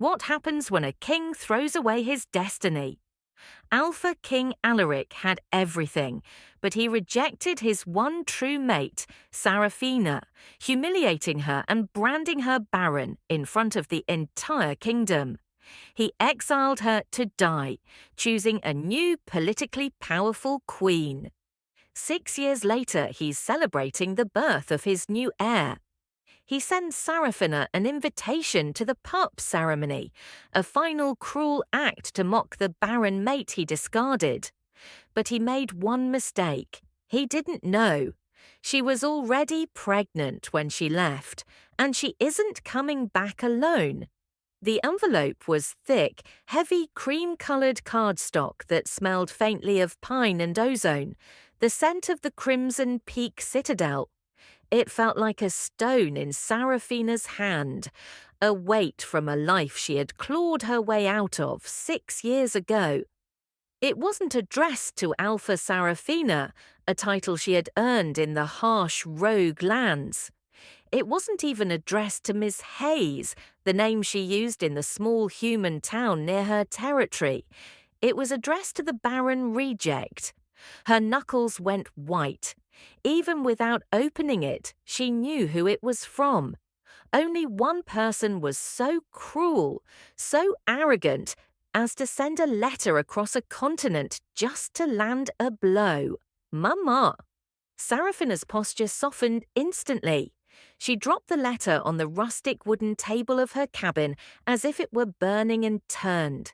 What happens when a king throws away his destiny? Alpha King Alaric had everything, but he rejected his one true mate, Seraphina, humiliating her and branding her barren in front of the entire kingdom. He exiled her to die, choosing a new politically powerful queen. 6 years later, he's celebrating the birth of his new heir. He sends Seraphina an invitation to the pup ceremony, a final cruel act to mock the barren mate he discarded. But he made one mistake. He didn't know. She was already pregnant when she left, and she isn't coming back alone. The envelope was thick, heavy cream-coloured cardstock that smelled faintly of pine and ozone, the scent of the Crimson Peak Citadel. It felt like a stone in Seraphina's hand, a weight from a life she had clawed her way out of 6 years ago. It wasn't addressed to Alpha Seraphina, a title she had earned in the harsh rogue lands. It wasn't even addressed to Miss Hayes, the name she used in the small human town near her territory. It was addressed to the barren reject. Her knuckles went white. Even without opening it, she knew who it was from. Only one person was so cruel, so arrogant, as to send a letter across a continent just to land a blow. Mama! Seraphina's posture softened instantly. She dropped the letter on the rustic wooden table of her cabin as if it were burning and turned.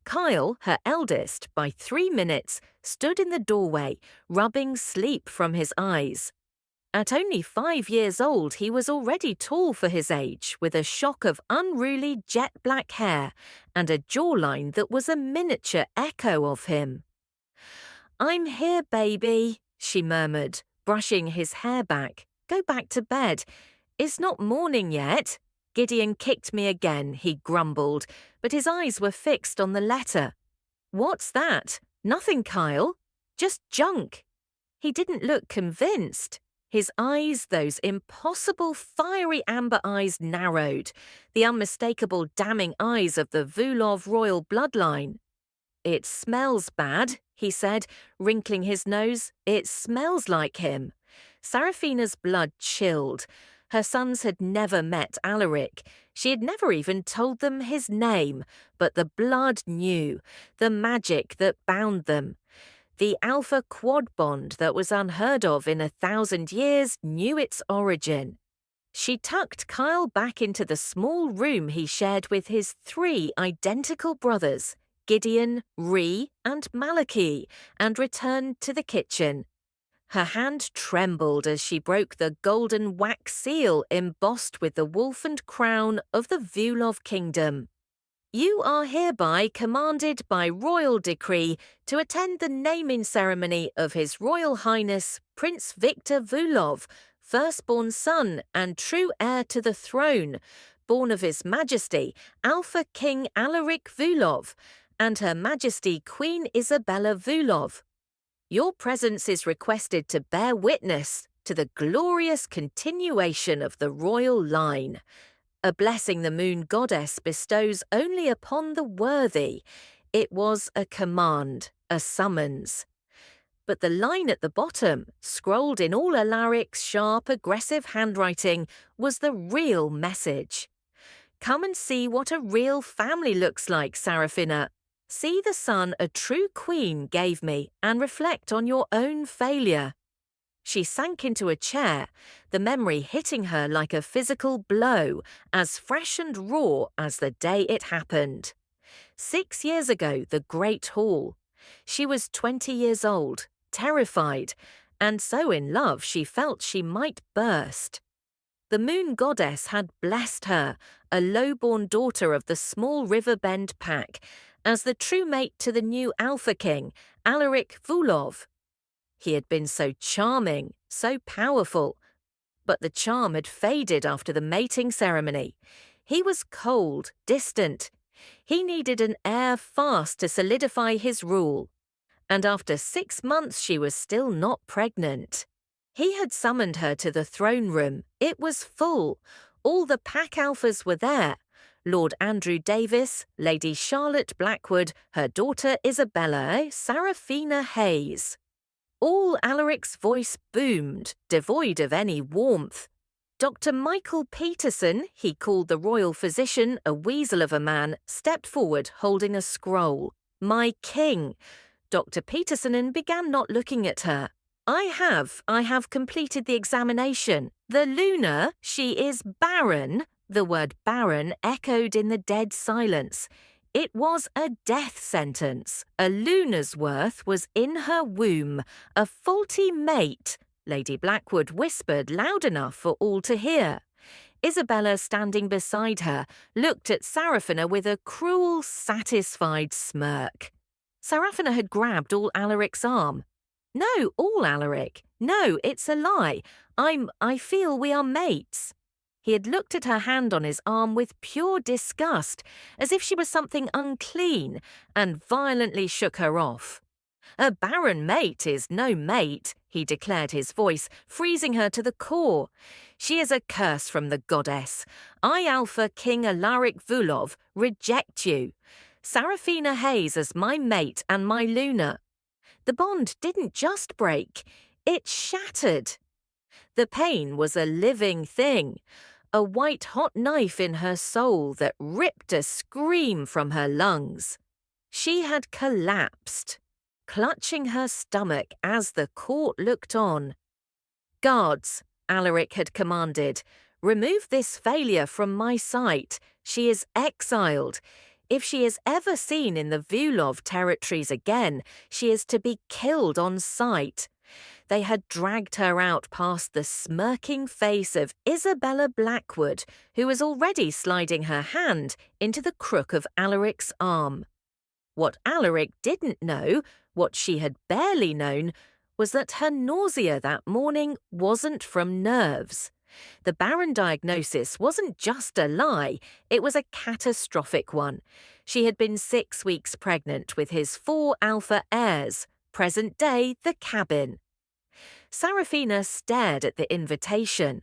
Kyle, her eldest, by 3 minutes, stood in the doorway, rubbing sleep from his eyes. At only 5 years old, he was already tall for his age, with a shock of unruly jet-black hair and a jawline that was a miniature echo of him. "I'm here, baby," she murmured, brushing his hair back. "Go back to bed. It's not morning yet." "Gideon kicked me again," he grumbled, but his eyes were fixed on the letter. "What's that?" "Nothing, Kyle. Just junk." He didn't look convinced. His eyes, those impossible fiery amber eyes, narrowed, the unmistakable damning eyes of the Vulov royal bloodline. "It smells bad," he said, wrinkling his nose. "It smells like him." Seraphina's blood chilled. Her sons had never met Alaric. She had never even told them his name, but the blood knew, the magic that bound them. The alpha quad bond that was unheard of in 1,000 years knew its origin. She tucked Kyle back into the small room he shared with his 3 identical brothers, Gideon, Ree, and Malachi, and returned to the kitchen. Her hand trembled as she broke the golden wax seal embossed with the wolf and crown of the Vulov kingdom. "You are hereby commanded by royal decree to attend the naming ceremony of His Royal Highness Prince Victor Vulov, firstborn son and true heir to the throne, born of His Majesty Alpha King Alaric Vulov, and Her Majesty Queen Isabella Vulov. Your presence is requested to bear witness to the glorious continuation of the royal line, a blessing the moon goddess bestows only upon the worthy. It was a command, a summons. But the line at the bottom, scrolled in all Alaric's sharp, aggressive handwriting, was the real message. Come and see what a real family looks like, Seraphina. See the son a true queen gave me and reflect on your own failure. She sank into a chair, the memory hitting her like a physical blow, as fresh and raw as the day it happened. 6 years ago, the Great Hall. She was 20 years old, terrified, and so in love she felt she might burst. The moon goddess had blessed her, a low-born daughter of the small Riverbend pack, as the true mate to the new Alpha King, Alaric Vulov. He had been so charming, so powerful, but the charm had faded after the mating ceremony. He was cold, distant. He needed an heir fast to solidify his rule. And after 6 months she was still not pregnant. He had summoned her to the throne room. It was full. All the pack alphas were there. Lord Andrew Davis, Lady Charlotte Blackwood, her daughter Isabella, Seraphina Hayes. All Alaric's voice boomed, devoid of any warmth. Dr. Michael Peterson, he called the royal physician a weasel of a man, stepped forward holding a scroll. My king. Dr. Peterson began not looking at her. I have completed the examination. The Luna, she is barren. The word barren echoed in the dead silence. It was a death sentence. A luna's worth was in her womb. A faulty mate, Lady Blackwood whispered loud enough for all to hear. Isabella, standing beside her, looked at Seraphina with a cruel, satisfied smirk. Seraphina had grabbed all Alaric's arm. No, all Alaric. No, it's a lie. I feel we are mates. He had looked at her hand on his arm with pure disgust, as if she was something unclean, and violently shook her off. A barren mate is no mate, he declared, his voice freezing her to the core. She is a curse from the goddess. I, Alpha King Alaric Vulov, reject you. Seraphina Hayes as my mate and my Luna. The bond didn't just break, it shattered. The pain was a living thing, a white-hot knife in her soul that ripped a scream from her lungs. She had collapsed, clutching her stomach as the court looked on. Guards, Alaric had commanded, remove this failure from my sight. She is exiled. If she is ever seen in the Vulov territories again, she is to be killed on sight. They had dragged her out past the smirking face of Isabella Blackwood, who was already sliding her hand into the crook of Alaric's arm. What Alaric didn't know, what she had barely known, was that her nausea that morning wasn't from nerves. The Barren diagnosis wasn't just a lie, it was a catastrophic one. She had been 6 weeks pregnant with his 4 alpha heirs, present day the cabin. Seraphina stared at the invitation.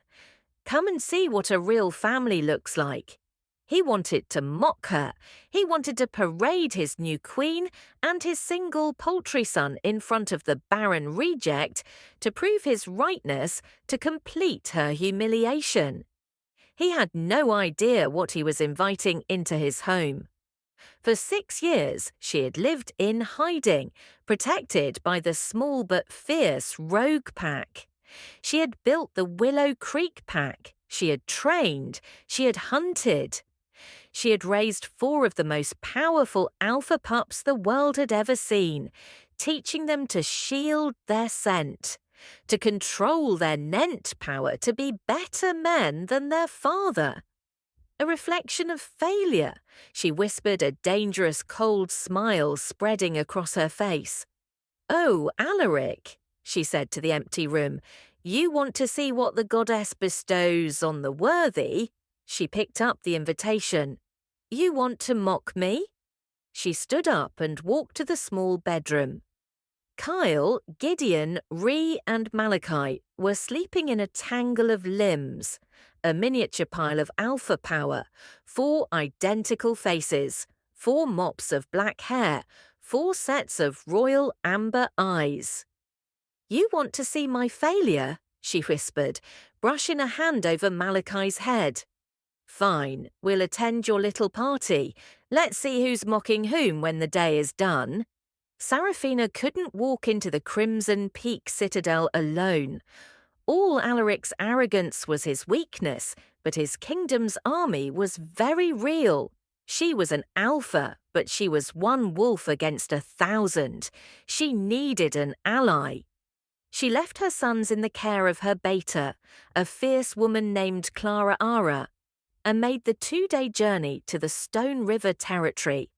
Come and see what a real family looks like. He wanted to mock her. He wanted to parade his new queen and his single poultry son in front of the barren reject to prove his rightness, to complete her humiliation. He had no idea what he was inviting into his home. For 6 years, she had lived in hiding, protected by the small but fierce Rogue Pack. She had built the Willow Creek Pack. She had trained. She had hunted. She had raised 4 of the most powerful alpha pups the world had ever seen, teaching them to shield their scent, to control their Nent power, to be better men than their father. A reflection of failure, she whispered, a dangerous cold smile spreading across her face. Oh, Alaric, she said to the empty room, you want to see what the goddess bestows on the worthy? She picked up the invitation. You want to mock me? She stood up and walked to the small bedroom. Kyle, Gideon, Ree and Malachi were sleeping in a tangle of limbs, a miniature pile of alpha power, 4 identical faces, 4 mops of black hair, 4 sets of royal amber eyes. You want to see my failure? She whispered, brushing a hand over Malachi's head. Fine, we'll attend your little party. Let's see who's mocking whom when the day is done. Seraphina couldn't walk into the Crimson Peak Citadel alone. All Alaric's arrogance was his weakness, but his kingdom's army was very real. She was an alpha, but she was one wolf against 1,000. She needed an ally. She left her sons in the care of her beta, a fierce woman named Clara Ara, and made the 2-day journey to the Stone River territory.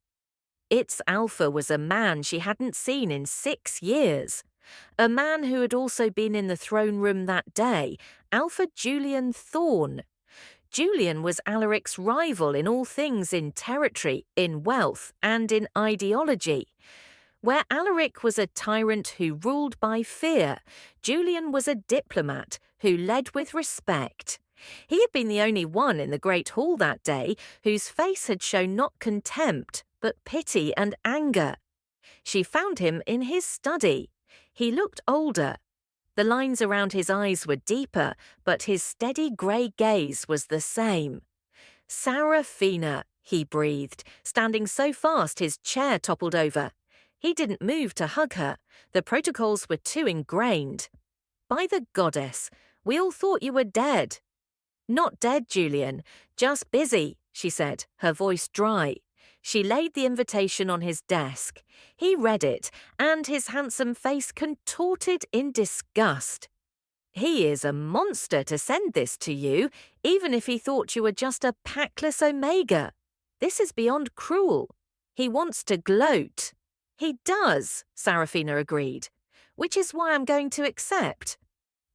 Its alpha was a man she hadn't seen in 6 years. A man who had also been in the throne room that day, Alpha Julian Thorne. Julian was Alaric's rival in all things, in territory, in wealth, and in ideology. Where Alaric was a tyrant who ruled by fear, Julian was a diplomat who led with respect. He had been the only one in the great hall that day whose face had shown not contempt, but pity and anger. She found him in his study. He looked older. The lines around his eyes were deeper, but his steady grey gaze was the same. "Seraphina," he breathed, standing so fast his chair toppled over. He didn't move to hug her. The protocols were too ingrained. "By the goddess, we all thought you were dead." "Not dead, Julian, just busy," she said, her voice dry. She laid the invitation on his desk. He read it, and his handsome face contorted in disgust. "He is a monster to send this to you, even if he thought you were just a packless omega. This is beyond cruel. He wants to gloat." "He does," Seraphina agreed, "which is why I'm going to accept."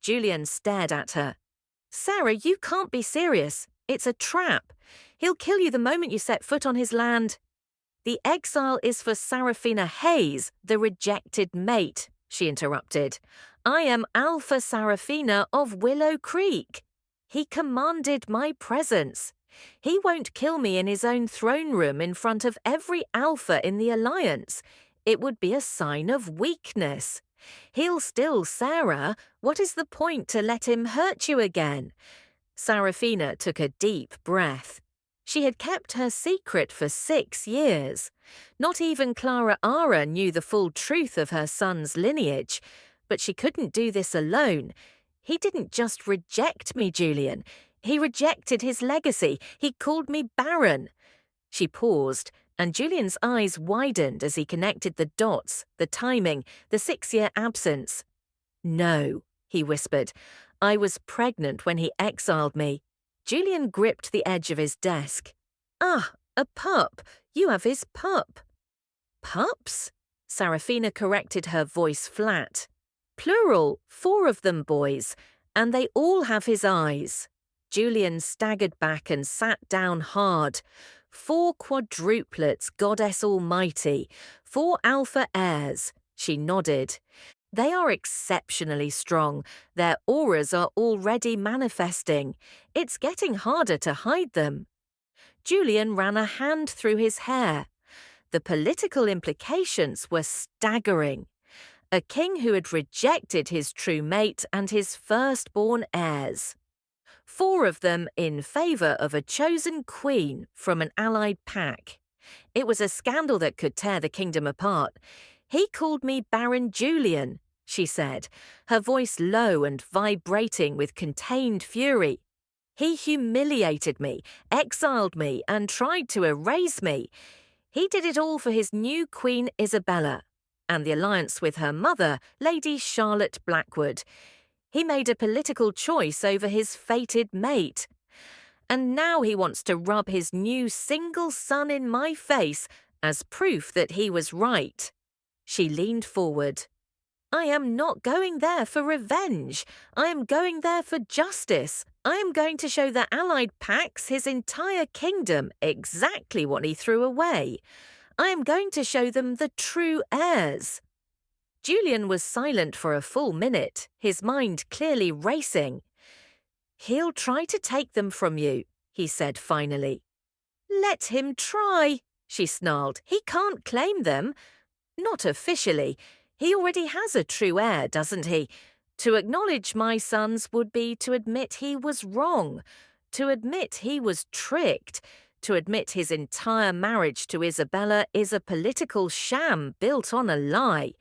Julian stared at her. "Sarah, you can't be serious. It's a trap. He'll kill you the moment you set foot on his land." "The exile is for Seraphina Heirs, the rejected mate," she interrupted. "I am Alpha Seraphina of Willow Creek. He commanded my presence. He won't kill me in his own throne room in front of every Alpha in the Alliance. It would be a sign of weakness. He'll still Sarah. What is the point to let him hurt you again?" Seraphina took a deep breath. She had kept her secret for 6 years. Not even Clara Ara knew the full truth of her son's lineage, but she couldn't do this alone. "He didn't just reject me, Julian. He rejected his legacy. He called me Barren." She paused, and Julian's eyes widened as he connected the dots, the timing, the 6-year absence. "No," he whispered. "I was pregnant when he exiled me." Julian gripped the edge of his desk. "Ah, a pup. You have his pup." "Pups?" Seraphina corrected, her voice flat. "Plural, 4 of them boys, and they all have his eyes." Julian staggered back and sat down hard. 4 quadruplets, Goddess Almighty. 4 Alpha heirs. She nodded. "They are exceptionally strong. Their auras are already manifesting. It's getting harder to hide them." Julian ran a hand through his hair. The political implications were staggering. A king who had rejected his true mate and his firstborn heirs. 4 of them in favour of a chosen queen from an allied pack. It was a scandal that could tear the kingdom apart. "He called me Baron Julian," she said, her voice low and vibrating with contained fury. "He humiliated me, exiled me, and tried to erase me. He did it all for his new Queen Isabella and the alliance with her mother, Lady Charlotte Blackwood. He made a political choice over his fated mate. And now he wants to rub his new single son in my face as proof that he was right." She leaned forward. "I am not going there for revenge. I am going there for justice. I am going to show the Allied Pax, his entire kingdom, exactly what he threw away. I am going to show them the true heirs." Julian was silent for a full minute, his mind clearly racing. "He'll try to take them from you," he said finally. "Let him try," she snarled. "He can't claim them. Not officially. He already has a true heir, doesn't he? To acknowledge my sons would be to admit he was wrong, to admit he was tricked, to admit his entire marriage to Isabella is a political sham built on a lie.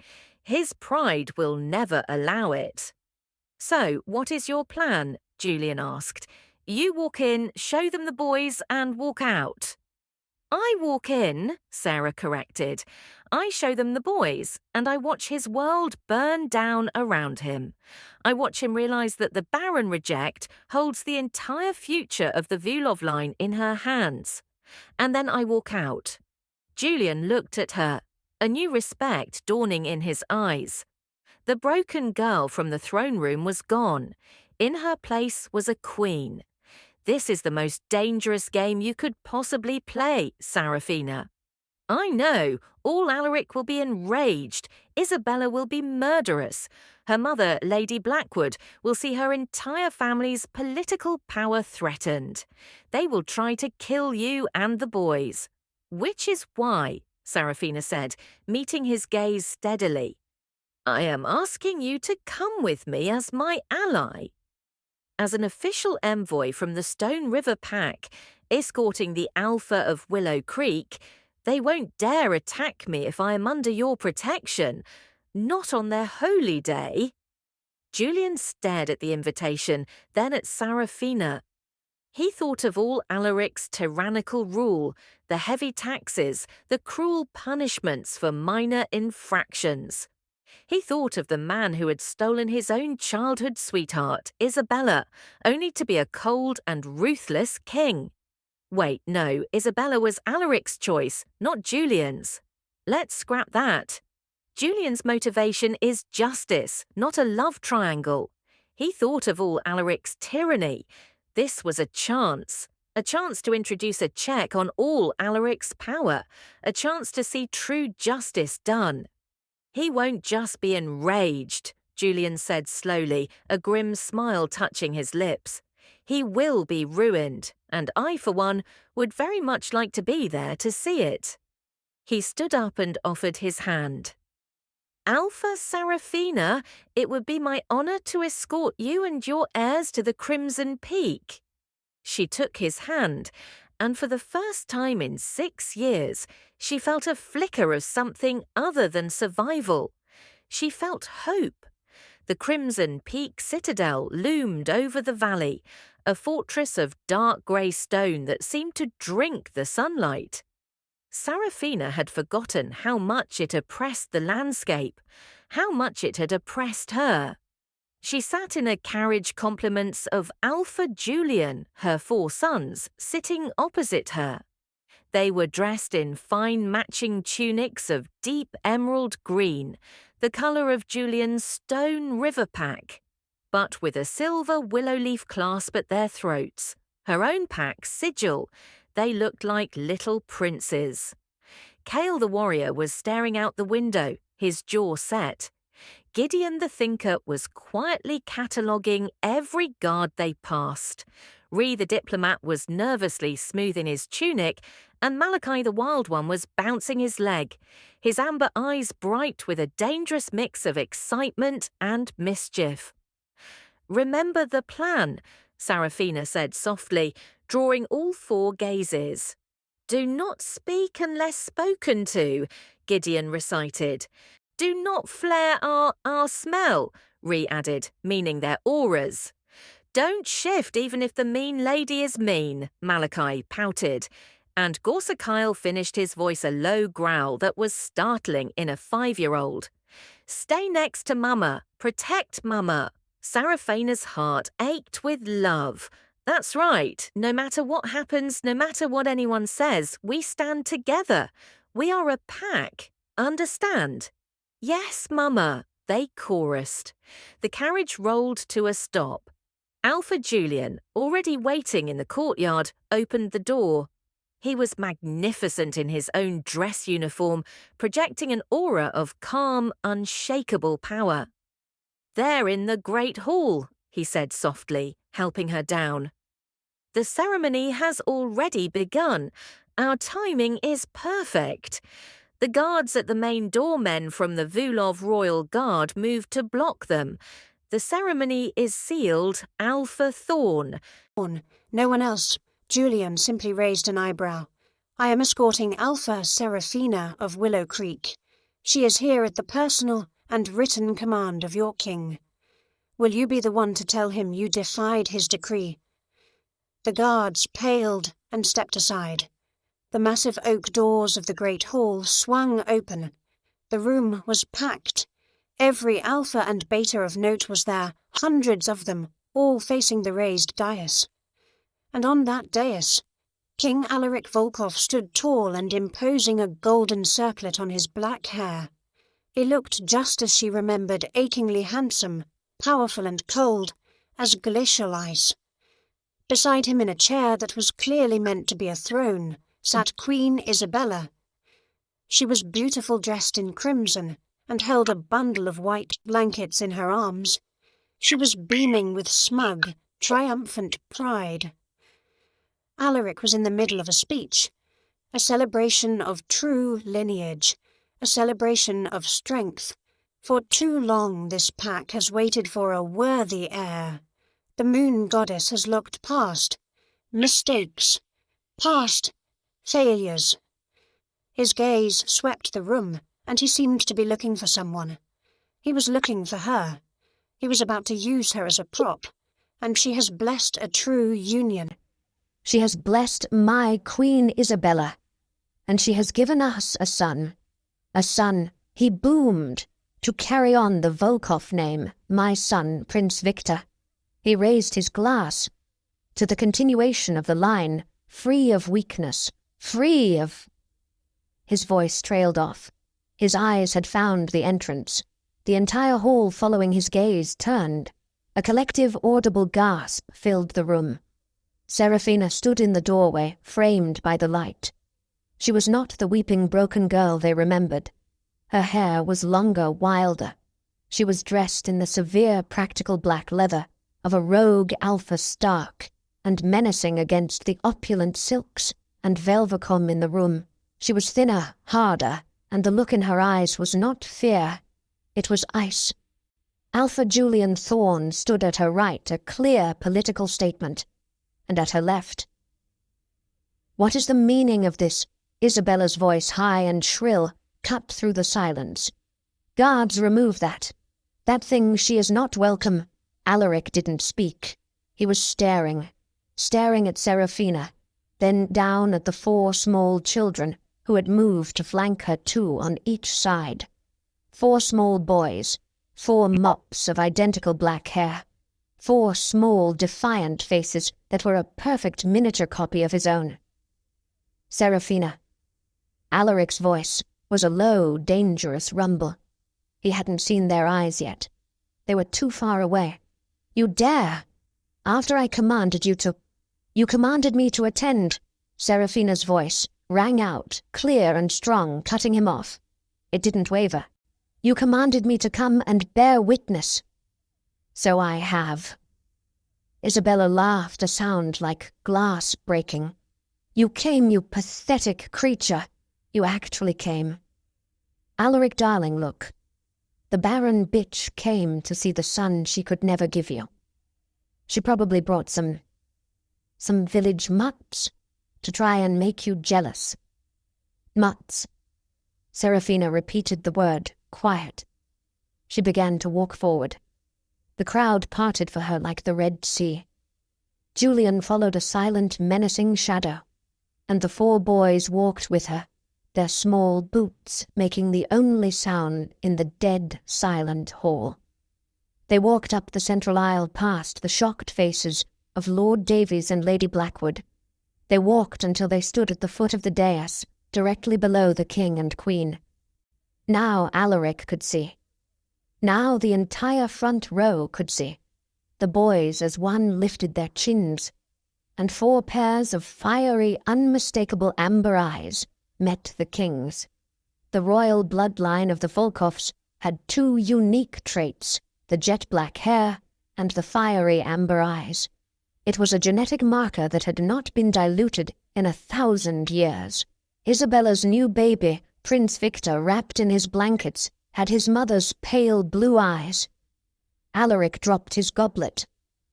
His pride will never allow it." "So, what is your plan?" Julian asked. "You walk in, show them the boys, and walk out." "I walk in," Sarah corrected. "I show them the boys, and I watch his world burn down around him. I watch him realize that the Barren reject holds the entire future of the Vulov line in her hands. And then I walk out." Julian looked at her, a new respect dawning in his eyes. The broken girl from the throne room was gone. In her place was a queen. "This is the most dangerous game you could possibly play, Seraphina." I know. All Alaric will be enraged. Isabella will be murderous. Her mother, Lady Blackwood, will see her entire family's political power threatened. They will try to kill you and the boys. Which is why, Seraphina said, meeting his gaze steadily, I am asking you to come with me as my ally. As an official envoy from the Stone River Pack, escorting the Alpha of Willow Creek, they won't dare attack me if I am under your protection. Not on their holy day. Julian stared at the invitation, then at Seraphina. He thought of all Alaric's tyrannical rule, the heavy taxes, the cruel punishments for minor infractions. He thought of the man who had stolen his own childhood sweetheart, Isabella, only to be a cold and ruthless king. Wait, no, Isabella was Alaric's choice, not Julian's. Let's scrap that. Julian's motivation is justice, not a love triangle. He thought of all Alaric's tyranny. This was a chance to introduce a check on all Alaric's power, a chance to see true justice done. He won't just be enraged, Julian said slowly, a grim smile touching his lips. He will be ruined, and I, for one, would very much like to be there to see it. He stood up and offered his hand. Alpha Seraphina, it would be my honor to escort you and your heirs to the Crimson Peak. She took his hand, and for the first time in 6 years, she felt a flicker of something other than survival. She felt hope. The Crimson Peak Citadel loomed over the valley, a fortress of dark grey stone that seemed to drink the sunlight. Seraphina had forgotten how much it oppressed the landscape, how much it had oppressed her. She sat in a carriage compliments of Alpha Julian, her 4 sons, sitting opposite her. They were dressed in fine matching tunics of deep emerald green, the colour of Julian's Stone River Pack, but with a silver willow leaf clasp at their throats. Her own pack sigil. They looked like little princes. Cale the warrior was staring out the window, his jaw set. Gideon the thinker was quietly cataloguing every guard they passed. Ree the diplomat was nervously smoothing his tunic, and Malachi the wild one was bouncing his leg, his amber eyes bright with a dangerous mix of excitement and mischief. Remember the plan, Seraphina said softly, drawing all 4 gazes. Do not speak unless spoken to, Gideon recited. Do not flare our smell, Ree added, meaning their auras. Don't shift even if the mean lady is mean, Malachi pouted, and Gorsakyle finished his voice a low growl that was startling in a 5-year-old. Stay next to Mama, protect Mama. Seraphina's heart ached with love. That's right, no matter what happens, no matter what anyone says, we stand together. We are a pack, understand? Yes, Mama, they chorused. The carriage rolled to a stop. Alpha Julian, already waiting in the courtyard, opened the door. He was magnificent in his own dress uniform, projecting an aura of calm, unshakable power. They're in the Great Hall, he said softly, helping her down. The ceremony has already begun. Our timing is perfect. The guards at the main doormen from the Vulov Royal Guard moved to block them. The ceremony is sealed Alpha Thorn. No one else. Julian simply raised an eyebrow. I am escorting Alpha Seraphina of Willow Creek. She is here at the personal and written command of your king. Will you be the one to tell him you defied his decree? The guards paled and stepped aside. The massive oak doors of the great hall swung open. The room was packed. Every alpha and beta of note was there, hundreds of them, all facing the raised dais. And on that dais, King Alaric Volkov stood tall and imposing a golden circlet on his black hair. He looked just as she remembered, achingly handsome, powerful and cold, as glacial ice. Beside him in a chair that was clearly meant to be a throne, sat Queen Isabella. She was beautiful, dressed in crimson, and held a bundle of white blankets in her arms. She was beaming with smug, triumphant pride. Alaric was in the middle of a speech, a celebration of true lineage, a celebration of strength. For too long this pack has waited for a worthy heir. The moon goddess has looked past mistakes, past failures. His gaze swept the room, and he seemed to be looking for someone. He was looking for her. He was about to use her as a prop, and she has blessed a true union. She has blessed my Queen Isabella, and she has given us a son. A son, he boomed, to carry on the Volkov name, my son, Prince Victor. He raised his glass to the continuation of the line, free of weakness, free of... His voice trailed off. His eyes had found the entrance. The entire hall following his gaze turned. A collective audible gasp filled the room. Seraphina stood in the doorway, framed by the light. She was not the weeping broken girl they remembered. Her hair was longer, wilder. She was dressed in the severe practical black leather of a rogue Alpha Stark, and menacing against the opulent silks and velvicum in the room. She was thinner, harder, and the look in her eyes was not fear. It was ice. Alpha Julian Thorne stood at her right, a clear political statement, and at her left. What is the meaning of this? Isabella's voice, high and shrill, cut through the silence. Guards, remove that. That thing, she is not welcome. Alaric didn't speak. He was staring at Seraphina, then down at the 4 small children who had moved to flank her 2 on each side. 4 small boys, 4 mops of identical black hair, 4 small, defiant faces that were a perfect miniature copy of his own. Seraphina. Alaric's voice was a low, dangerous rumble. He hadn't seen their eyes yet. They were too far away. You dare! After I commanded you to... You commanded me to attend. Seraphina's voice rang out, clear and strong, cutting him off. It didn't waver. You commanded me to come and bear witness. So I have. Isabella laughed, a sound like glass breaking. You came, you pathetic creature. You actually came. Alaric, darling, look. The Barren bitch came to see the son she could never give you. She probably brought some village mutts to try and make you jealous. Mutts. Seraphina repeated the word, quiet. She began to walk forward. The crowd parted for her like the Red Sea. Julian followed a silent, menacing shadow, and the 4 boys walked with her, their small boots making the only sound in the dead, silent hall. They walked up the central aisle past the shocked faces of Lord Davies and Lady Blackwood. They walked until they stood at the foot of the dais, directly below the king and queen. Now Alaric could see. Now the entire front row could see. The boys as one lifted their chins, and 4 pairs of fiery, unmistakable amber eyes met the king's. The royal bloodline of the Volkovs had 2 unique traits, the jet-black hair and the fiery amber eyes. It was a genetic marker that had not been diluted in 1,000 years. Isabella's new baby, Prince Victor, wrapped in his blankets, had his mother's pale blue eyes. Alaric dropped his goblet.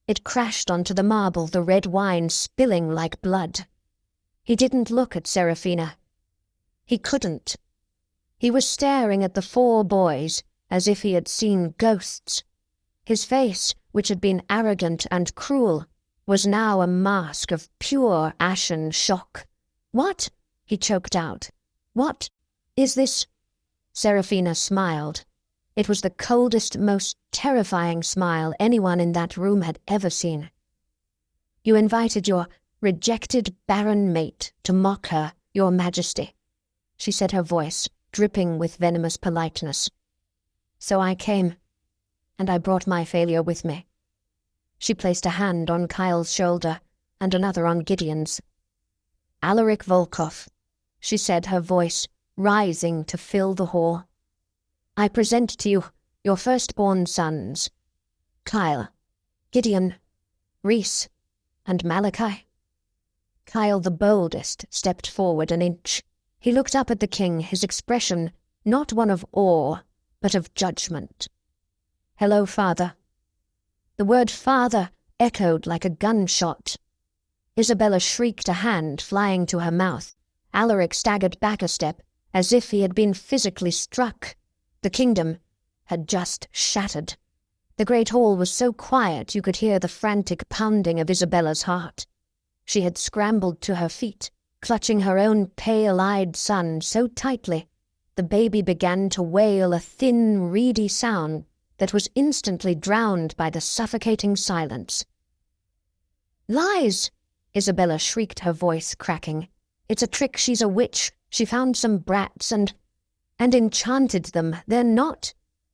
It crashed onto the marble, the red wine spilling like blood. He didn't look at Seraphina. He couldn't. He was staring at the 4 boys as if he had seen ghosts. His face, which had been arrogant and cruel, was now a mask of pure ashen shock. What? He choked out. What is this? Seraphina smiled. It was the coldest, most terrifying smile anyone in that room had ever seen. You invited your rejected barren mate to mock her, your majesty, she said, her voice dripping with venomous politeness. So I came, and I brought my failure with me. She placed a hand on Kyle's shoulder and another on Gideon's. Alaric Volkov, she said, her voice rising to fill the hall. I present to you your firstborn sons, Kyle, Gideon, Rhys, and Malachi. Kyle, the boldest, stepped forward an inch. He looked up at the king, his expression not one of awe, but of judgment. "Hello, father." The word father echoed like a gunshot. Isabella shrieked, a hand flying to her mouth. Alaric staggered back a step, as if he had been physically struck. The kingdom had just shattered. The great hall was so quiet you could hear the frantic pounding of Isabella's heart. She had scrambled to her feet, clutching her own pale-eyed son so tightly, the baby began to wail a thin, reedy sound that was instantly drowned by the suffocating silence. "Lies!" Isabella shrieked, her voice cracking. "It's a trick. She's a witch. She found some brats and enchanted them. They're not.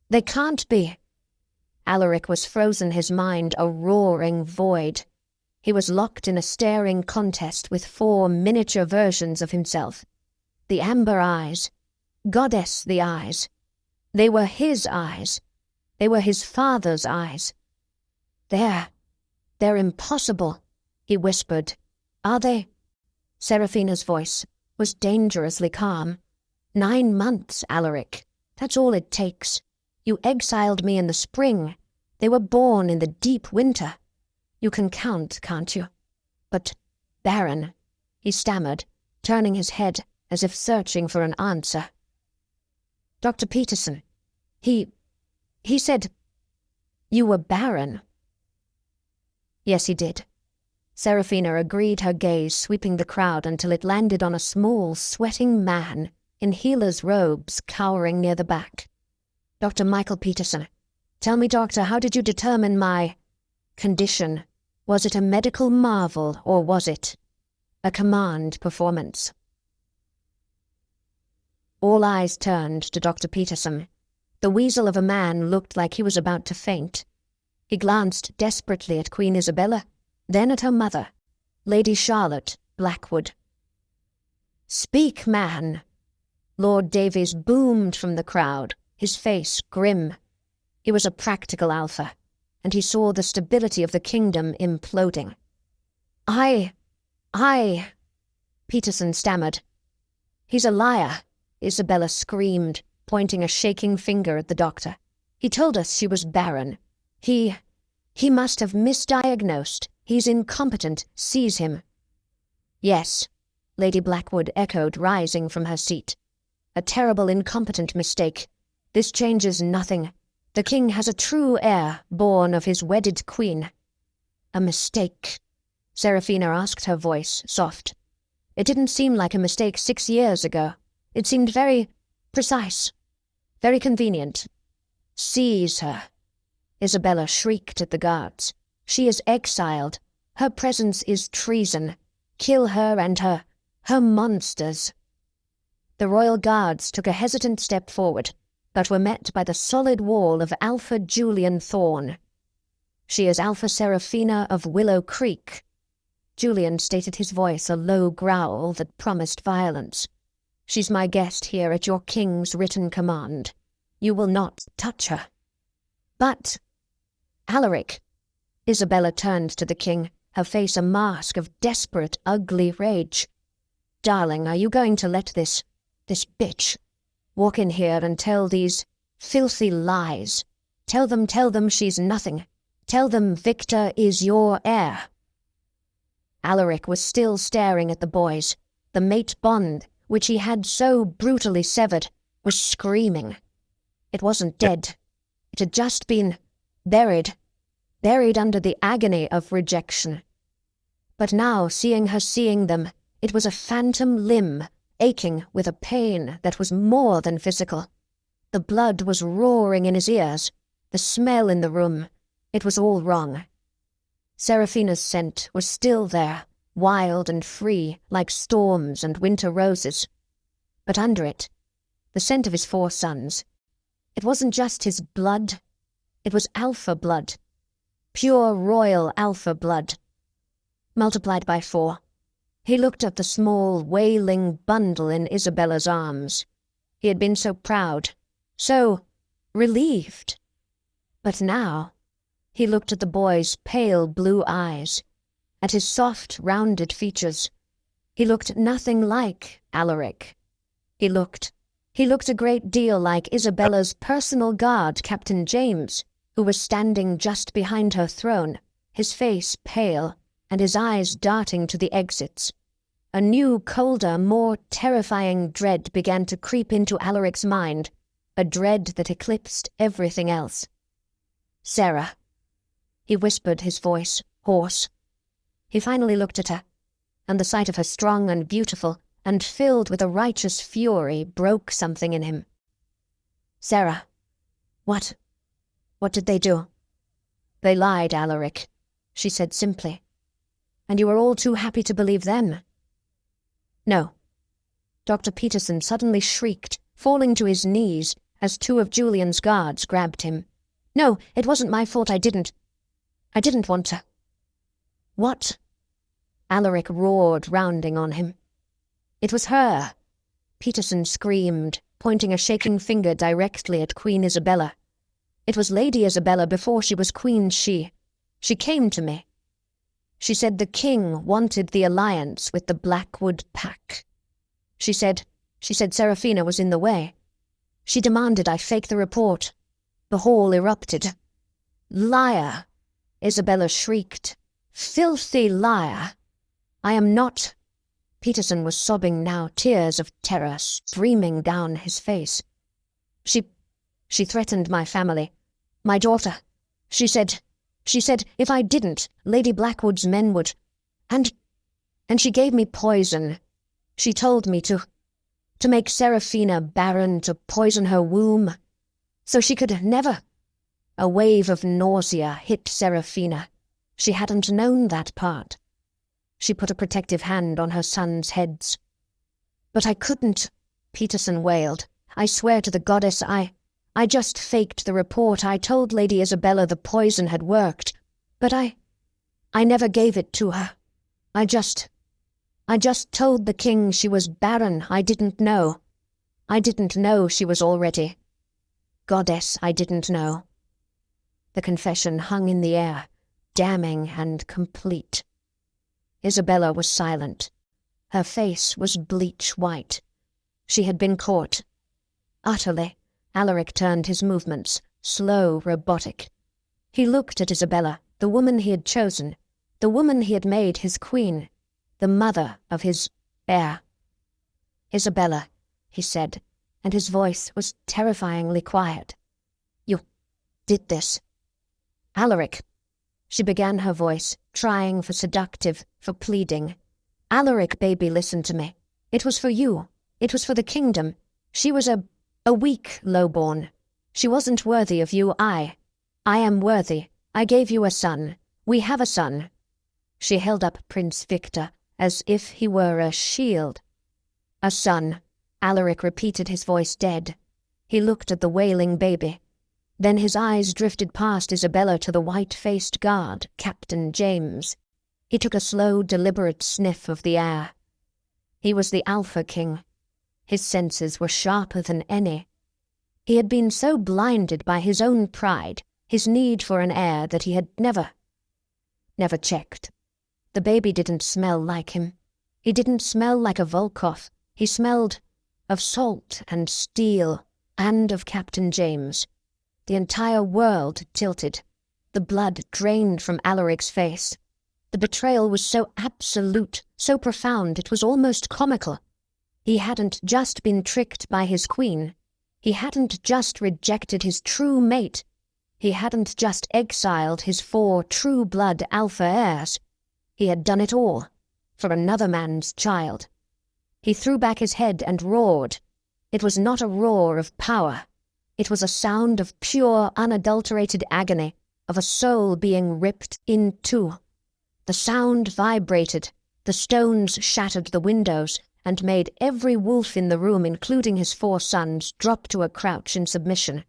They can't be." Alaric was frozen, his mind a roaring void. He was locked in a staring contest with 4 miniature versions of himself. The amber eyes, goddess the eyes. They were his eyes. They were his father's eyes. They're impossible," he whispered. "Are they?" Seraphina's voice was dangerously calm. 9 months, Alaric. That's all it takes. You exiled me in the spring. They were born in the deep winter. You can count, can't you? But, Barren, he stammered, turning his head as if searching for an answer. "Dr. Peterson, he said you were Barren." "Yes, he did." Seraphina agreed, her gaze sweeping the crowd until it landed on a small, sweating man in healer's robes cowering near the back. "Dr. Michael Peterson, tell me, doctor, how did you determine my condition? Was it a medical marvel, or was it a command performance?" All eyes turned to Dr. Peterson. The weasel of a man looked like he was about to faint. He glanced desperately at Queen Isabella, then at her mother, Lady Charlotte Blackwood. "Speak, man!" Lord Davies boomed from the crowd, his face grim. He was a practical alpha, and he saw the stability of the kingdom imploding. I, Peterson stammered. "He's a liar," Isabella screamed, pointing a shaking finger at the doctor. "He told us she was barren. He must have misdiagnosed. He's incompetent. Seize him." "Yes," Lady Blackwood echoed, rising from her seat. "A terrible, incompetent mistake. This changes nothing. The king has a true heir, born of his wedded queen." "A mistake?" Seraphina asked, her voice soft. "It didn't seem like a mistake 6 years ago. It seemed very precise, very convenient." "Seize her!" Isabella shrieked at the guards. "She is exiled. Her presence is treason. Kill her and her monsters." The royal guards took a hesitant step forward, but were met by the solid wall of Alpha Julian Thorne. "She is Alpha Seraphina of Willow Creek." Julian stated, his voice a low growl that promised violence. "She's my guest here at your king's written command. You will not touch her." "But, Alaric," Isabella turned to the king, her face a mask of desperate, ugly rage. "Darling, are you going to let this bitch walk in here and tell these filthy lies? Tell them she's nothing. Tell them Victor is your heir." Alaric was still staring at the boys. The mate bond, which he had so brutally severed, was screaming. It wasn't dead. It had just been buried under the agony of rejection. But now, seeing her seeing them, it was a phantom limb, aching with a pain that was more than physical. The blood was roaring in his ears, the smell in the room. It was all wrong. Seraphina's scent was still there, wild and free, like storms and winter roses. But under it, the scent of his 4 sons. It wasn't just his blood. It was alpha blood. Pure royal alpha blood. Multiplied by 4. He looked at the small, wailing bundle in Isabella's arms. He had been so proud, so relieved. But now he looked at the boy's pale blue eyes, at his soft, rounded features. He looked nothing like Alaric. He looked a great deal like Isabella's personal guard, Captain James, who was standing just behind her throne, his face pale and his eyes darting to the exits. A new, colder, more terrifying dread began to creep into Alaric's mind, a dread that eclipsed everything else. "Sarah," he whispered, his voice hoarse. He finally looked at her, and the sight of her strong and beautiful and filled with a righteous fury broke something in him. "Sarah, what did they do?" "They lied, Alaric," she said simply. "And you were all too happy to believe them." "No." Dr. Peterson suddenly shrieked, falling to his knees as two of Julian's guards grabbed him. "No, it wasn't my fault. I didn't want to." "What?" Alaric roared, rounding on him. "It was her," Peterson screamed, pointing a shaking finger directly at Queen Isabella. "It was Lady Isabella before she was queen. She came to me. She said the king wanted the alliance with the Blackwood pack. She said Seraphina was in the way. She demanded I fake the report. The hall erupted. Liar!" Isabella shrieked. "Filthy liar! I am not—" Peterson was sobbing now, tears of terror streaming down his face. She threatened my family, my daughter. She said if I didn't, Lady Blackwood's men would. And she gave me poison. She told me to make Seraphina barren, to poison her womb, so she could never. A wave of nausea hit Seraphina. She hadn't known that part. She put a protective hand on her sons' heads. "But I couldn't," Peterson wailed. "I swear to the goddess, I just faked the report. I told Lady Isabella the poison had worked, but I never gave it to her. I just told the king she was barren. I didn't know. I didn't know she was already. Goddess, I didn't know." The confession hung in the air, damning and complete. Isabella was silent. Her face was bleach white. She had been caught. Utterly, Alaric turned his movements, slow, robotic. He looked at Isabella, the woman he had chosen, the woman he had made his queen, the mother of his heir. "Isabella," he said, and his voice was terrifyingly quiet. "You did this." "Alaric," she began, her voice trying for seductive, for pleading. "Alaric, baby, listen to me. It was for you. It was for the kingdom. She was a weak lowborn. She wasn't worthy of you. I am worthy. I gave you a son. We have a son." She held up Prince Victor as if he were a shield. "A son," Alaric repeated, his voice dead. He looked at the wailing baby. Then his eyes drifted past Isabella to the white-faced guard, Captain James. He took a slow, deliberate sniff of the air. He was the Alpha King. His senses were sharper than any. He had been so blinded by his own pride, his need for an heir, that he had never checked. The baby didn't smell like him. He didn't smell like a Volkov. He smelled of salt and steel and of Captain James. The entire world tilted. The blood drained from Alaric's face. The betrayal was so absolute, so profound, it was almost comical. He hadn't just been tricked by his queen. He hadn't just rejected his true mate. He hadn't just exiled his 4 true-blood alpha heirs. He had done it all, for another man's child. He threw back his head and roared. It was not a roar of power. It was a sound of pure, unadulterated agony, of a soul being ripped in two. The sound vibrated. The stones shattered the windows and made every wolf in the room, including his 4 sons, drop to a crouch in submission.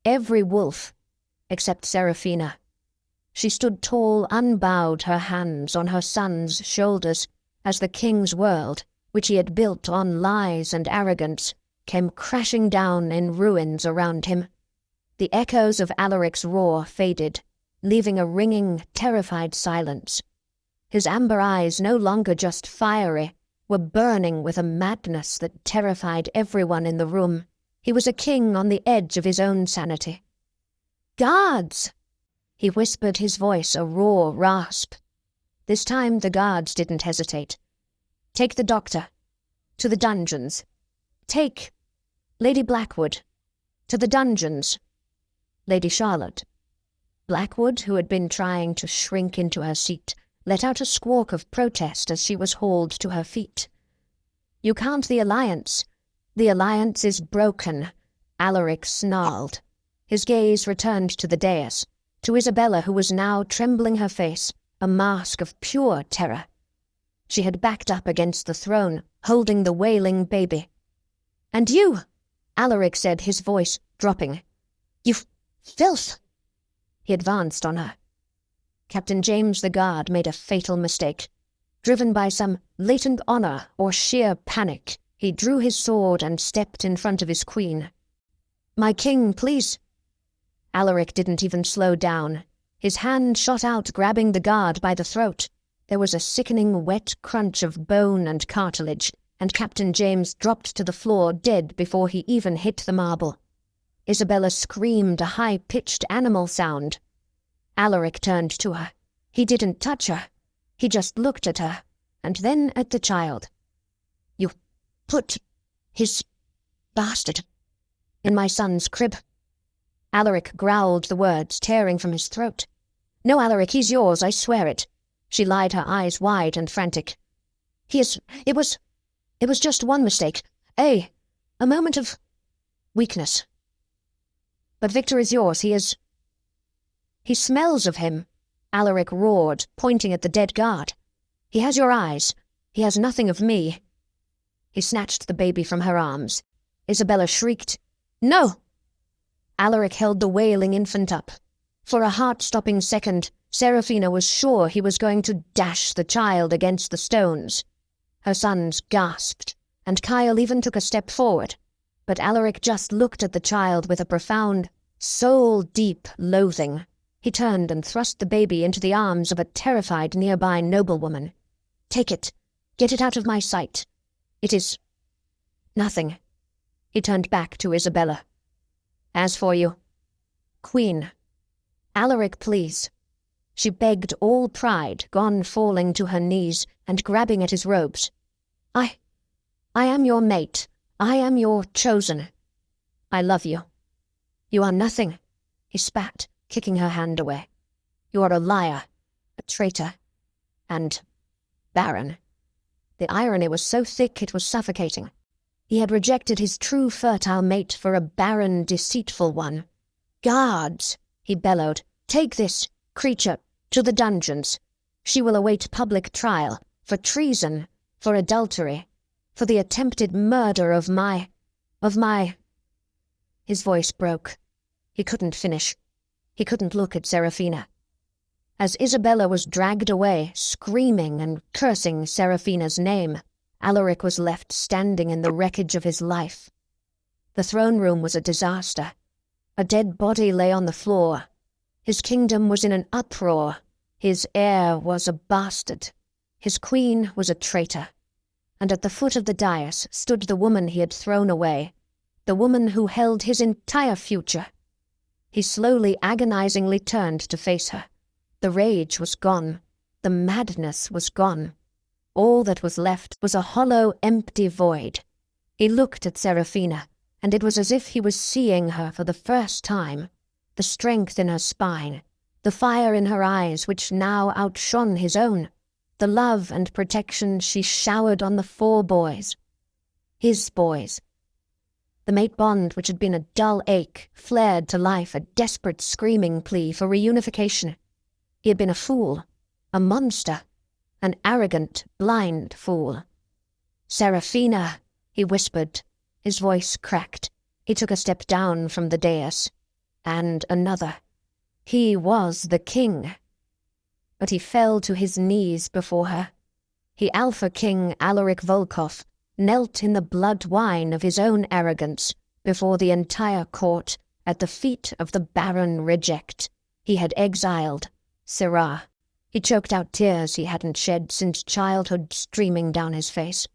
Every wolf, except Seraphina. She stood tall, unbowed, her hands on her sons' shoulders, as the king's world, which he had built on lies and arrogance, came crashing down in ruins around him. The echoes of Alaric's roar faded, leaving a ringing, terrified silence. His amber eyes, no longer just fiery, were burning with a madness that terrified everyone in the room. He was a king on the edge of his own sanity. "Guards!" He whispered, his voice a raw rasp. This time the guards didn't hesitate. "Take the doctor. To the dungeons. Take Lady Blackwood. To the dungeons. Lady Charlotte." Blackwood, who had been trying to shrink into her seat, let out a squawk of protest as she was hauled to her feet. "You can't the Alliance. The Alliance is broken," Alaric snarled. His gaze returned to the dais, to Isabella, who was now trembling her face, a mask of pure terror. She had backed up against the throne, holding the wailing baby. "And you," Alaric said, his voice dropping. "You filth!" He advanced on her. Captain James the Guard made a fatal mistake. Driven by some latent honor or sheer panic, he drew his sword and stepped in front of his queen. "My king, please." Alaric didn't even slow down. His hand shot out, grabbing the guard by the throat. There was a sickening wet crunch of bone and cartilage, and Captain James dropped to the floor dead before he even hit the marble. Isabella screamed a high-pitched animal sound. Alaric turned to her. He didn't touch her. He just looked at her, and then at the child. "You put his bastard in my son's crib." Alaric growled the words, tearing from his throat. "No, Alaric, he's yours, I swear it." She lied, her eyes wide and frantic. It was just one mistake. A moment of weakness. But Victor is yours, He smells of him," Alaric roared, pointing at the dead guard. "He has your eyes. He has nothing of me." He snatched the baby from her arms. Isabella shrieked, "No!" Alaric held the wailing infant up. For a heart-stopping second, Seraphina was sure he was going to dash the child against the stones. Her sons gasped, and Kyle even took a step forward. But Alaric just looked at the child with a profound, soul-deep loathing. He turned and thrust the baby into the arms of a terrified nearby noblewoman. "Take it. Get it out of my sight. It is nothing." He turned back to Isabella. "As for you, Queen, Alaric, please." She begged, all pride gone, falling to her knees and grabbing at his robes. I am your mate. I am your chosen. I love you." "You are nothing," he spat, kicking her hand away. "You are a liar, a traitor, and Barren." The irony was so thick it was suffocating. He had rejected his true fertile mate for a barren, deceitful one. "Guards!" he bellowed. "Take this creature to the dungeons. She will await public trial for treason, for adultery, for the attempted murder of my... His voice broke. He couldn't finish. He couldn't look at Seraphina. As Isabella was dragged away, screaming and cursing Seraphina's name, Alaric was left standing in the wreckage of his life. The throne room was a disaster. A dead body lay on the floor. His kingdom was in an uproar. His heir was a bastard. His queen was a traitor. And at the foot of the dais stood the woman he had thrown away, the woman who held his entire future. He slowly, agonizingly turned to face her. The rage was gone. The madness was gone. All that was left was a hollow, empty void. He looked at Seraphina, and it was as if he was seeing her for the first time. The strength in her spine, the fire in her eyes which now outshone his own, the love and protection she showered on the 4 boys. His boys. The mate bond, which had been a dull ache, flared to life, a desperate screaming plea for reunification. He had been a fool, a monster, an arrogant, blind fool. "Seraphina," he whispered. His voice cracked. He took a step down from the dais. And another. He was the king. But he fell to his knees before her. he Alpha King Alaric Volkov knelt in the blood wine of his own arrogance before the entire court at the feet of the Barren reject he had exiled, Syrah. He choked out tears he hadn't shed since childhood streaming down his face.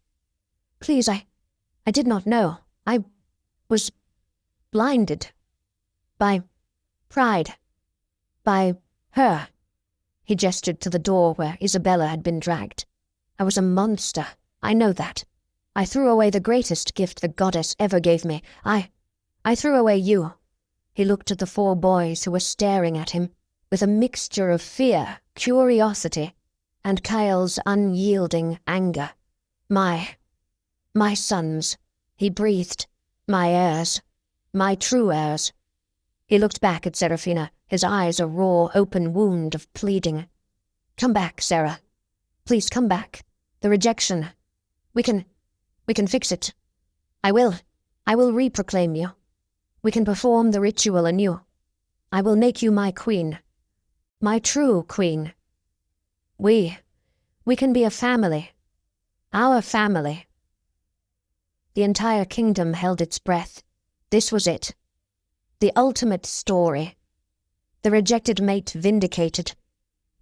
"Please, I did not know. I was blinded. By pride. By her." He gestured to the door where Isabella had been dragged. "I was a monster. I know that. I threw away the greatest gift the goddess ever gave me. I threw away you." He looked at the 4 boys who were staring at him with a mixture of fear, curiosity, and Kyle's unyielding anger. My sons," he breathed. "My heirs. My true heirs." He looked back at Seraphina, his eyes a raw, open wound of pleading. "Come back, Sarah. Please come back. The rejection. We can fix it. I will re-proclaim you. We can perform the ritual anew. I will make you my queen. My true queen. We can be a family. Our family." The entire kingdom held its breath. This was it. The ultimate story. The rejected mate vindicated.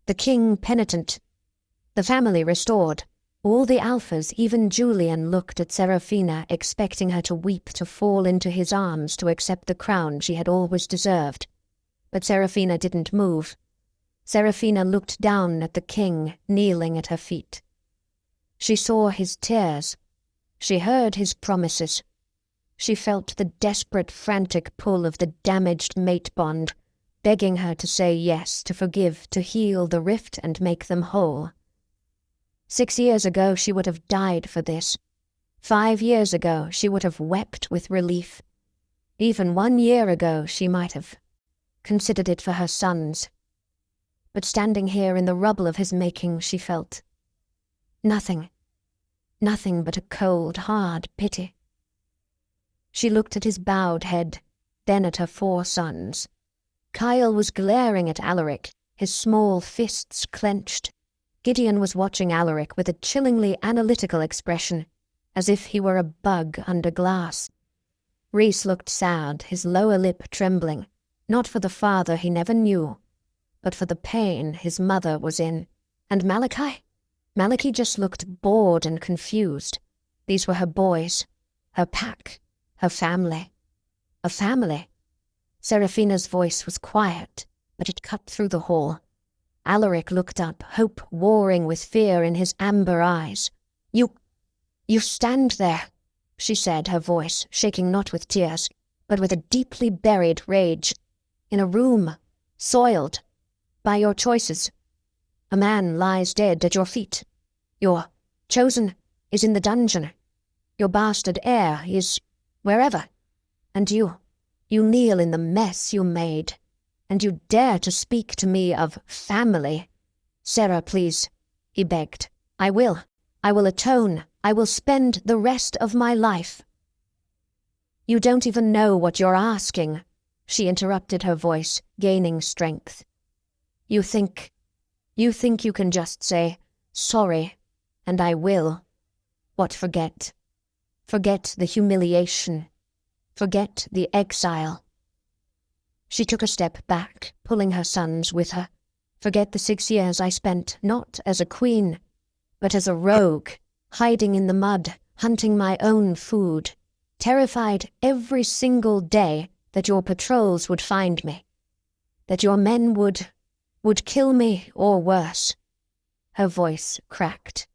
The king penitent. The family restored. All the alphas, even Julian, looked at Seraphina, expecting her to weep, to fall into his arms, to accept the crown she had always deserved. But Seraphina didn't move. Seraphina looked down at the king, kneeling at her feet. She saw his tears. She heard his promises. She felt the desperate, frantic pull of the damaged mate bond, begging her to say yes, to forgive, to heal the rift and make them whole. 6 years ago she would have died for this. 5 years ago she would have wept with relief. Even 1 year ago she might have considered it for her sons. But standing here in the rubble of his making, she felt nothing but a cold, hard pity. She looked at his bowed head, then at her 4 sons. Kyle was glaring at Alaric, his small fists clenched. Gideon was watching Alaric with a chillingly analytical expression, as if he were a bug under glass. Rhys looked sad, his lower lip trembling, not for the father he never knew, but for the pain his mother was in. And Malachi? Malachi just looked bored and confused. These were her boys, her pack, her family. A family. Seraphina's voice was quiet, but it cut through the hall. Alaric looked up, hope warring with fear in his amber eyes. You stand there," she said, her voice shaking not with tears, but with a deeply buried rage. "In a room, soiled by your choices. A man lies dead at your feet. Your chosen is in the dungeon. Your bastard heir is wherever. And you kneel in the mess you made. And you dare to speak to me of family. Sarah, please," he begged. I will atone. I will spend the rest of my life." "You don't even know what you're asking," she interrupted, her voice gaining strength. You think you can just say, 'Sorry,' and I will. What forget? Forget the humiliation. Forget the exile." She took a step back, pulling her sons with her. "Forget the 6 years I spent not as a queen, but as a rogue, hiding in the mud, hunting my own food, terrified every single day that your patrols would find me, that your men would kill me or worse." Her voice cracked.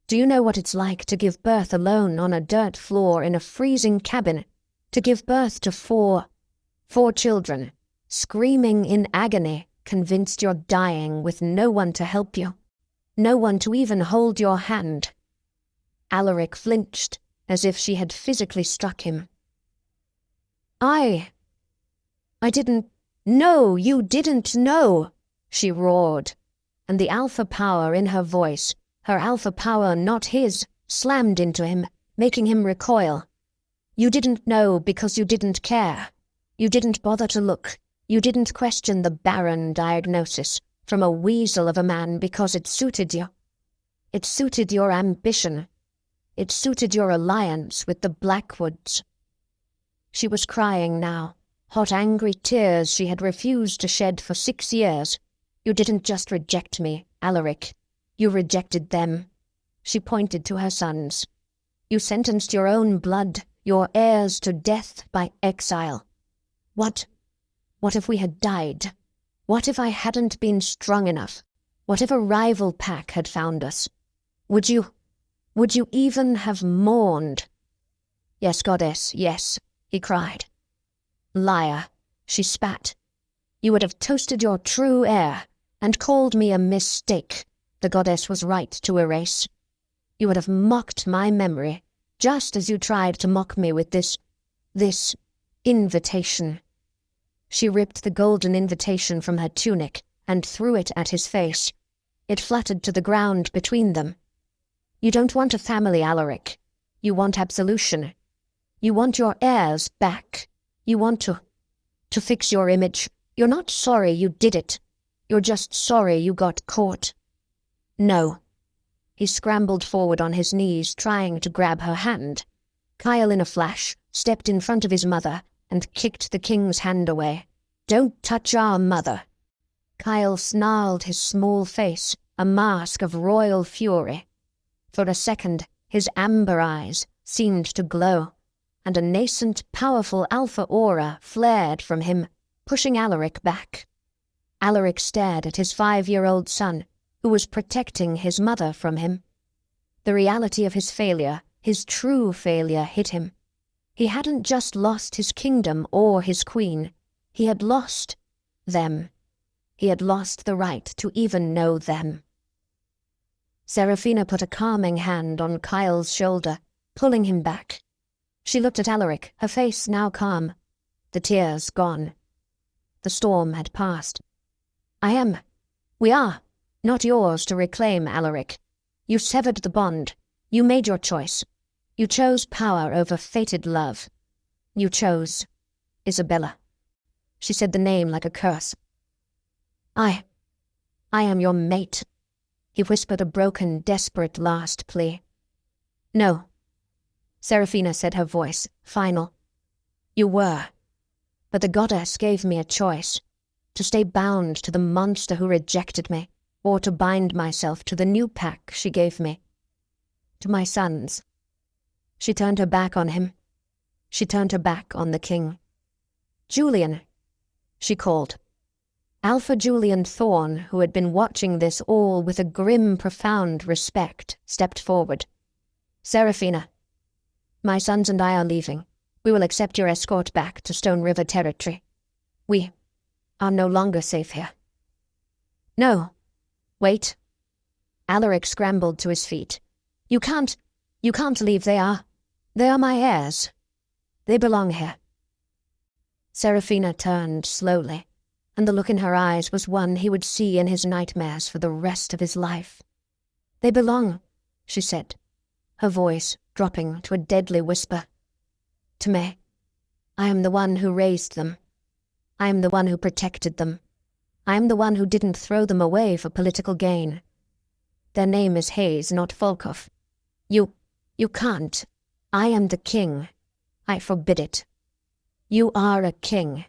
"Do you know what it's like to give birth alone on a dirt floor in a freezing cabin, to give birth to four children, screaming in agony, convinced you're dying with no one to help you, no one to even hold your hand?" Alaric flinched, as if she had physically struck him. I didn't know, you didn't know," she roared, and the alpha power in her voice, her alpha power not his, slammed into him, making him recoil. "You didn't know because you didn't care. You didn't bother to look. You didn't question the Barren diagnosis from a weasel of a man because it suited you. It suited your ambition. It suited your alliance with the Blackwoods. She was crying now, hot angry tears she had refused to shed for 6 years. You didn't just reject me, Alaric. You rejected them. She pointed to her sons. You sentenced your own blood, your heirs, to death by exile. What if we had died? What if I hadn't been strong enough? What if a rival pack had found us? Would you even have mourned? Yes, goddess, yes, he cried. Liar, she spat. You would have toasted your true heir and called me a mistake the goddess was right to erase. You would have mocked my memory, just as you tried to mock me with this invitation. She ripped the golden invitation from her tunic and threw it at his face. It fluttered to the ground between them. You don't want a family, Alaric. You want absolution. You want your heirs back. You want to fix your image. You're not sorry you did it. You're just sorry you got caught. No. He scrambled forward on his knees, trying to grab her hand. Kyle, in a flash, stepped in front of his mother and kicked the king's hand away. Don't touch our mother. Kyle snarled his small face, a mask of royal fury. For a second, his amber eyes seemed to glow, and a nascent, powerful alpha aura flared from him, pushing Alaric back. Alaric stared at his 5-year-old son, who was protecting his mother from him. The reality of his failure, his true failure, hit him. He hadn't just lost his kingdom or his queen. He had lost them. He had lost the right to even know them. Seraphina put a calming hand on Kyle's shoulder, pulling him back. She looked at Alaric, her face now calm, the tears gone. The storm had passed. We are not yours to reclaim, Alaric. You severed the bond. You made your choice. You chose power over fated love. You chose Isabella. She said the name like a curse. I am your mate. He whispered a broken, desperate last plea. No. Seraphina said, her voice final. You were. But the goddess gave me a choice. To stay bound to the monster who rejected me, or to bind myself to the new pack she gave me. To my sons. She turned her back on him. She turned her back on the king. Julian, she called. Alpha Julian Thorne, who had been watching this all with a grim, profound respect, stepped forward. Seraphina, my sons and I are leaving. We will accept your escort back to Stone River territory. We are no longer safe here. No. Wait. Alaric scrambled to his feet. You can't leave. They are my heirs. They belong here. Seraphina turned slowly, and the look in her eyes was one he would see in his nightmares for the rest of his life. They belong, she said, her voice dropping to a deadly whisper. To me. I am the one who raised them. I am the one who protected them. I am the one who didn't throw them away for political gain. Their name is Hayes, not Volkov. You can't. I am the king. I forbid it. You are a king,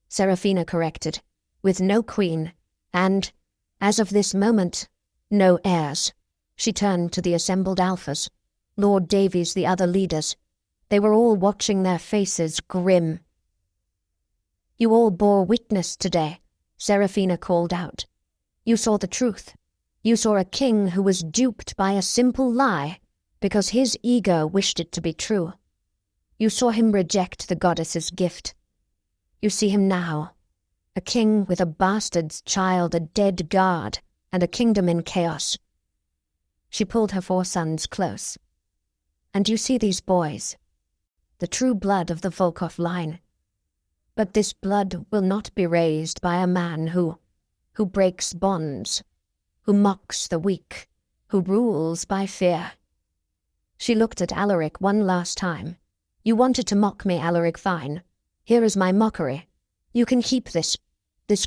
Seraphina corrected, with no queen, and, as of this moment, no heirs. She turned to the assembled alphas, Lord Davies, the other leaders. They were all watching, their faces grim. You all bore witness today, Seraphina called out. You saw the truth. You saw a king who was duped by a simple lie because his ego wished it to be true. You saw him reject the goddess's gift. You see him now, a king with a bastard's child, a dead guard, and a kingdom in chaos. She pulled her 4 sons close. And you see these boys, the true blood of the Volkov line. But this blood will not be raised by a man who breaks bonds, who mocks the weak, who rules by fear. She looked at Alaric one last time. You wanted to mock me, Alaric, fine. Here is my mockery. You can keep this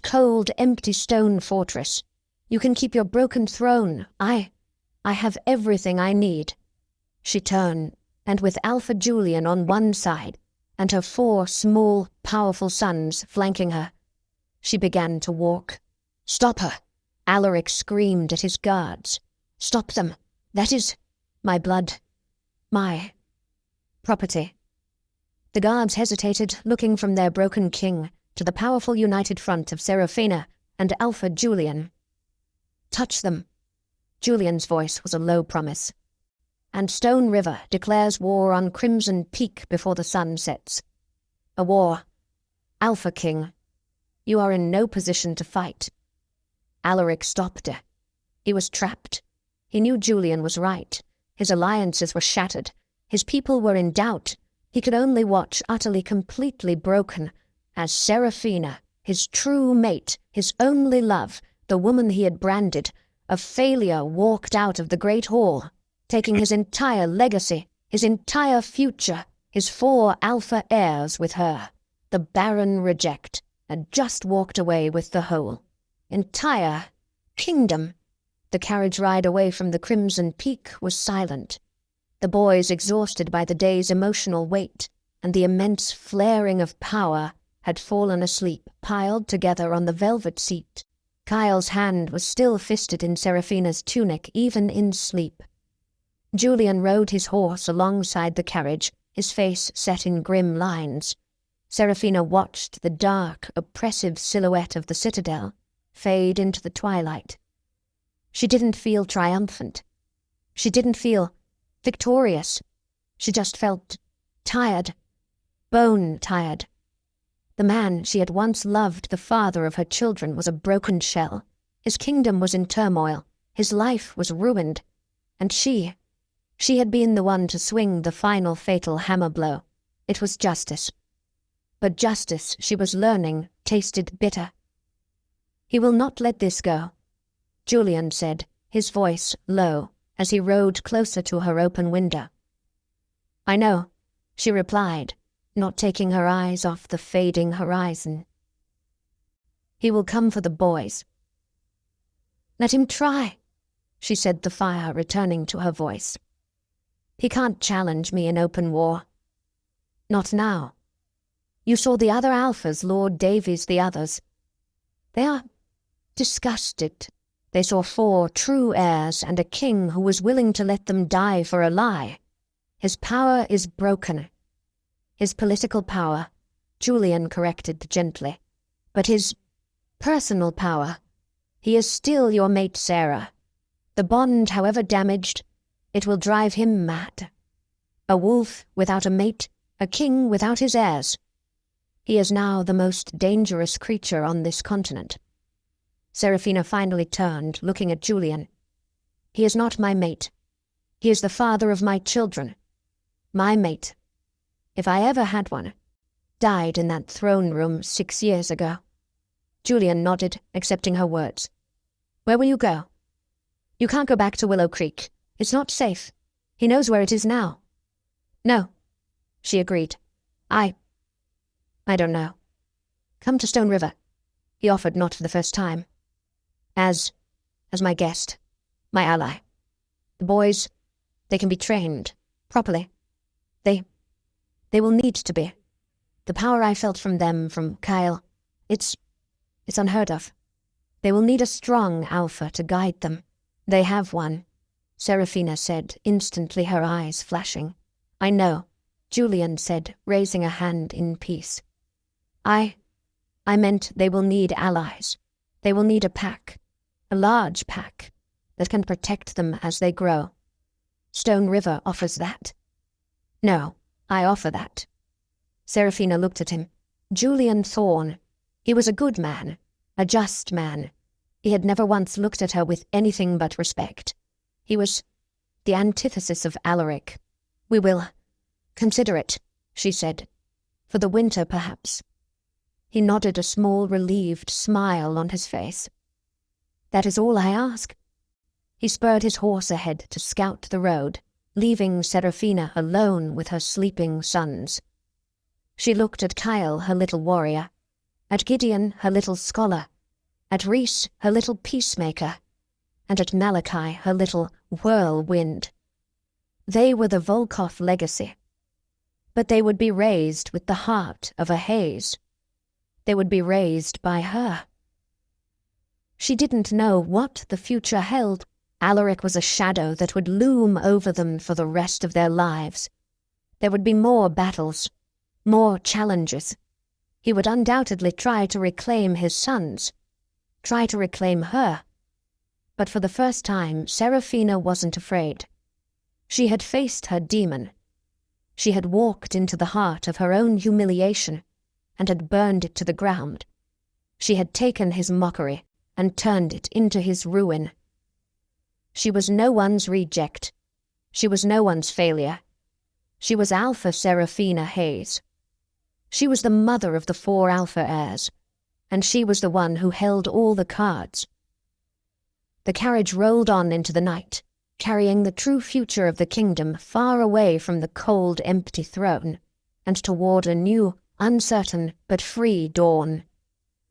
cold, empty stone fortress. You can keep your broken throne. I I have everything I need." She turned, and with Alpha Julian on one side, and her 4 small, powerful sons flanking her, she began to walk. "Stop her!" Alaric screamed at his guards. "Stop them! That is my blood, my property." The guards hesitated, looking from their broken king to the powerful united front of Seraphina and Alpha Julian. "Touch them." Julian's voice was a low promise. "And Stone River declares war on Crimson Peak before the sun sets. A war. Alpha King, you are in no position to fight." Alaric stopped her. He was trapped. He knew Julian was right. His alliances were shattered. His people were in doubt. He could only watch, utterly, completely broken, as Seraphina, his true mate, his only love, the woman he had branded, a failure, walked out of the great hall, taking his entire legacy, his entire future, his 4 alpha heirs with her. The Barren reject had just walked away with the whole entire kingdom. The carriage ride away from the Crimson Peak was silent. The boys, exhausted by the day's emotional weight and the immense flaring of power, had fallen asleep, piled together on the velvet seat. Kyle's hand was still fisted in Seraphina's tunic, even in sleep. Julian rode his horse alongside the carriage, his face set in grim lines. Seraphina watched the dark, oppressive silhouette of the citadel fade into the twilight. She didn't feel triumphant. She didn't feel victorious. She just felt tired, bone-tired. The man she had once loved, the father of her children, was a broken shell. His kingdom was in turmoil. His life was ruined. And she had been the one to swing the final fatal hammer blow. It was justice. But justice, she was learning, tasted bitter. "He will not let this go," Julian said, his voice low, as he rode closer to her open window. "I know," she replied, not taking her eyes off the fading horizon. "He will come for the boys." "Let him try," she said, the fire returning to her voice. "He can't challenge me in open war. Not now. You saw the other alphas, Lord Davies, the others. They are disgusted. They saw 4 true heirs and a king who was willing to let them die for a lie. His power is broken. His political power," Julian corrected gently, "but his personal power. He is still your mate, Sarah. The bond, however damaged, it will drive him mad. A wolf without a mate, a king without his heirs. He is now the most dangerous creature on this continent." Seraphina finally turned, looking at Julian. "He is not my mate. He is the father of my children. My mate, if I ever had one, died in that throne room 6 years ago." Julian nodded, accepting her words. "Where will you go?" "You can't go back to Willow Creek. It's not safe. He knows where it is now." "No," she agreed. I don't know. Come to Stone River," he offered, not for the first time. As my guest, my ally. The boys, they can be trained properly. They will need to be. The power I felt from them, from Kyle, it's unheard of. They will need a strong alpha to guide them. They have one," Seraphina said, instantly, her eyes flashing. "I know," Julian said, raising a hand in peace. I meant they will need allies. They will need a pack, a large pack, that can protect them as they grow. Stone River offers that." "No, I offer that." Seraphina looked at him. Julian Thorne. He was a good man, a just man. He had never once looked at her with anything but respect. He was the antithesis of Alaric. "We will consider it," she said. "For the winter, perhaps." He nodded, a small, relieved smile on his face. "That is all I ask." He spurred his horse ahead to scout the road, leaving Seraphina alone with her sleeping sons. She looked at Kyle, her little warrior, at Gideon, her little scholar, at Reese, her little peacemaker, and at Malachi her little whirlwind. They were the Volkov legacy. But they would be raised with the heart of a Hayes. They would be raised by her. She didn't know what the future held. Alaric was a shadow that would loom over them for the rest of their lives. There would be more battles, more challenges. He would undoubtedly try to reclaim his sons, try to reclaim her. But for the first time, Seraphina wasn't afraid. She had faced her demon. She had walked into the heart of her own humiliation and had burned it to the ground. She had taken his mockery and turned it into his ruin. She was no one's reject. She was no one's failure. She was Alpha Seraphina Hayes. She was the mother of the 4 Alpha heirs, and she was the one who held all the cards. The carriage rolled on into the night, carrying the true future of the kingdom far away from the cold, empty throne, and toward a new, uncertain but free dawn.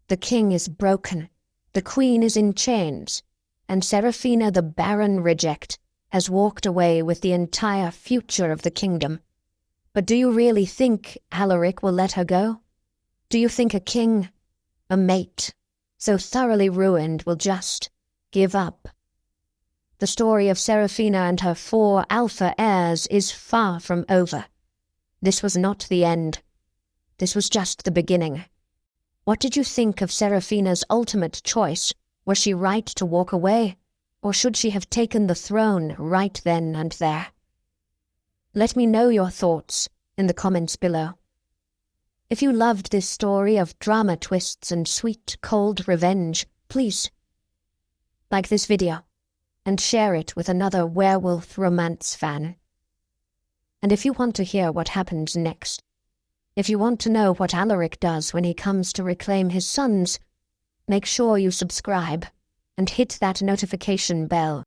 The king is broken, the queen is in chains, and Seraphina the barren reject has walked away with the entire future of the kingdom. But do you really think Alaric will let her go? Do you think a king, a mate, so thoroughly ruined will just give up? The story of Seraphina and her 4 Alpha heirs is far from over. This was not the end. This was just the beginning. What did you think of Seraphina's ultimate choice? Was she right to walk away, or should she have taken the throne right then and there? Let me know your thoughts in the comments below. If you loved this story of drama twists and sweet, cold revenge, please like this video and share it with another werewolf romance fan. And if you want to hear what happens next, if you want to know what Alaric does when he comes to reclaim his sons, make sure you subscribe and hit that notification bell